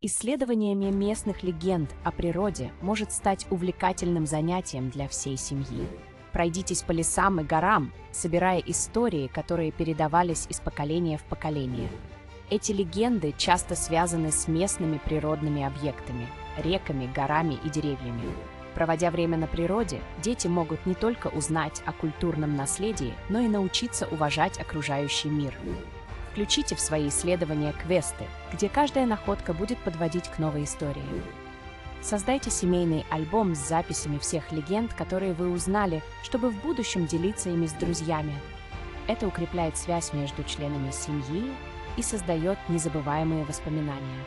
Исследованиями местных легенд о природе может стать увлекательным занятием для всей семьи. Пройдитесь по лесам и горам, собирая истории, которые передавались из поколения в поколение. Эти легенды часто связаны с местными природными объектами – реками, горами и деревьями. Проводя время на природе, дети могут не только узнать о культурном наследии, но и научиться уважать окружающий мир. Включите в свои исследования квесты, где каждая находка будет подводить к новой истории. Создайте семейный альбом с записями всех легенд, которые вы узнали, чтобы в будущем делиться ими с друзьями. Это укрепляет связь между членами семьи и создает незабываемые воспоминания.